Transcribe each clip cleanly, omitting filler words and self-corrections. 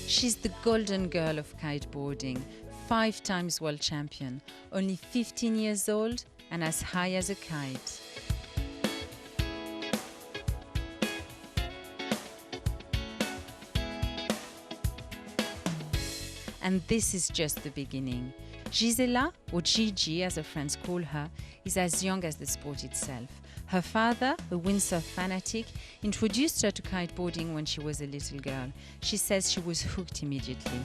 She's the golden girl of kiteboarding, 5 times world champion, only 15 years old and as high as a kite. And this is just the beginning. Gisela, or Gigi as her friends call her, is as young as the sport itself. Her father, a windsurf fanatic, introduced her to kiteboarding when she was a little girl. She says she was hooked immediately.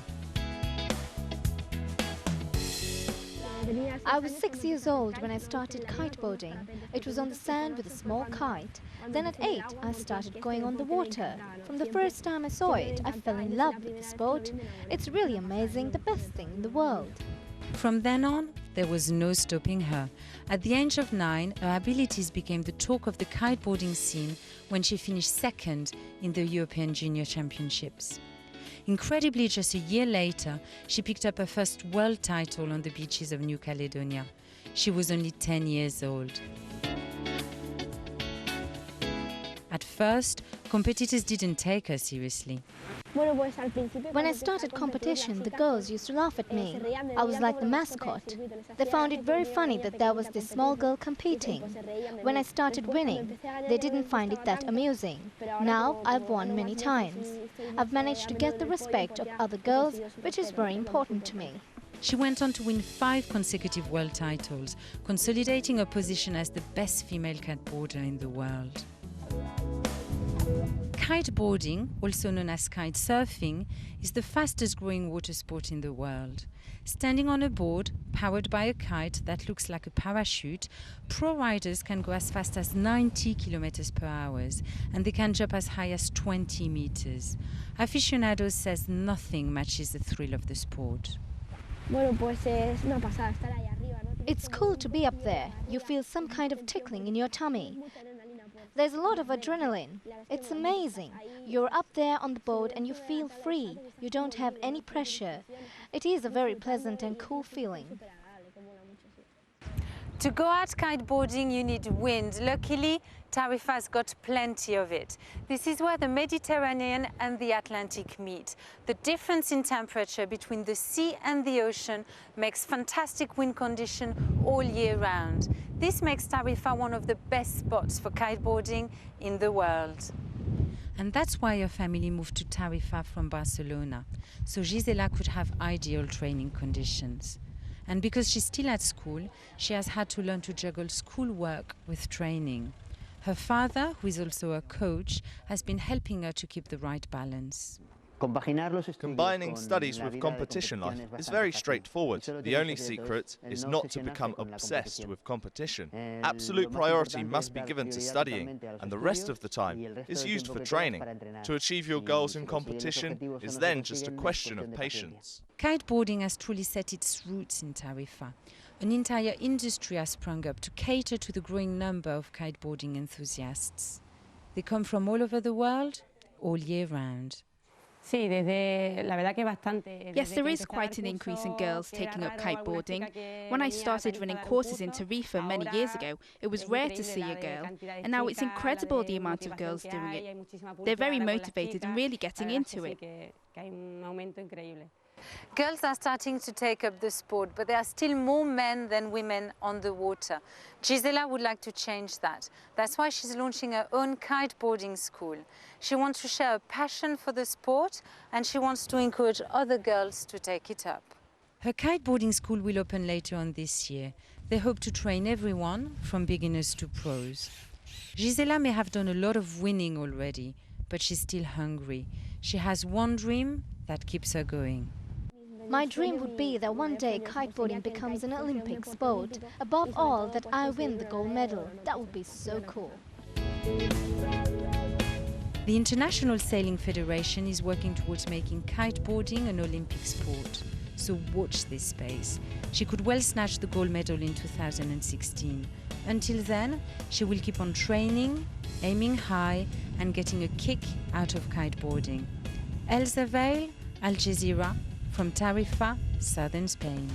I was 6 years old when I started kiteboarding. It was on the sand with a small kite. Then at 8, I started going on the water. From the first time I saw it, I fell in love with the sport. It's really amazing, the best thing in the world. From then on, there was no stopping her. At the age of 9, her abilities became the talk of the kiteboarding scene when she finished second in the European Junior Championships. Incredibly, just a year later, she picked up her first world title on the beaches of New Caledonia. She was only 10 years old. At first, competitors didn't take her seriously. When I started competition, the girls used to laugh at me. I was like the mascot. They found it very funny that there was this small girl competing. When I started winning, they didn't find it that amusing. Now I've won many times. I've managed to get the respect of other girls, which is very important to me. She went on to win 5 consecutive world titles, consolidating her position as the best female kiteboarder in the world. Kiteboarding, also known as kite surfing, is the fastest growing water sport in the world. Standing on a board, powered by a kite that looks like a parachute, pro riders can go as fast as 90 km per hour, and they can jump as high as 20 meters. Aficionados says nothing matches the thrill of the sport. It's cool to be up there. You feel some kind of tickling in your tummy. There's a lot of adrenaline. It's amazing. You're up there on the board and you feel free. You don't have any pressure. It is a very pleasant and cool feeling. To go out kiteboarding, you need wind. Luckily, TARIFA's got plenty of it. This is where the Mediterranean and the Atlantic meet. The difference in temperature between the sea and the ocean makes fantastic wind condition all year round. This makes TARIFA one of the best spots for kiteboarding in the world. And that's why her family moved to TARIFA from Barcelona, so Gisela could have ideal training conditions. And because she's still at school, she has had to learn to juggle schoolwork with training. Her father, who is also a coach, has been helping her to keep the right balance. Combining studies with competition life is very straightforward. The only secret is not to become obsessed with competition. Absolute priority must be given to studying, and the rest of the time is used for training. To achieve your goals in competition is then just a question of patience. Kiteboarding has truly set its roots in TARIFA. An entire industry has sprung up to cater to the growing number of kiteboarding enthusiasts. They come from all over the world, all year round. Yes, there is quite an increase in girls taking up kiteboarding. When I started running courses in TARIFA many years ago, it was rare to see a girl, and now it's incredible the amount of girls doing it. They're very motivated and really getting into it. Girls are starting to take up the sport, but there are still more men than women on the water. Gisela would like to change that. That's why she's launching her own kiteboarding school. She wants to share a passion for the sport, and she wants to encourage other girls to take it up. Her kiteboarding school will open later on this year. They hope to train everyone, from beginners to pros. Gisela may have done a lot of winning already, but she's still hungry. She has one dream that keeps her going. My dream would be that one day kiteboarding becomes an Olympic sport. Above all, that I win the gold medal. That would be so cool. The International Sailing Federation is working towards making kiteboarding an Olympic sport. So watch this space. She could well snatch the gold medal in 2016. Until then, she will keep on training, aiming high, and getting a kick out of kiteboarding. Elsa, Weill, Jazeera, from TARIFA, southern Spain.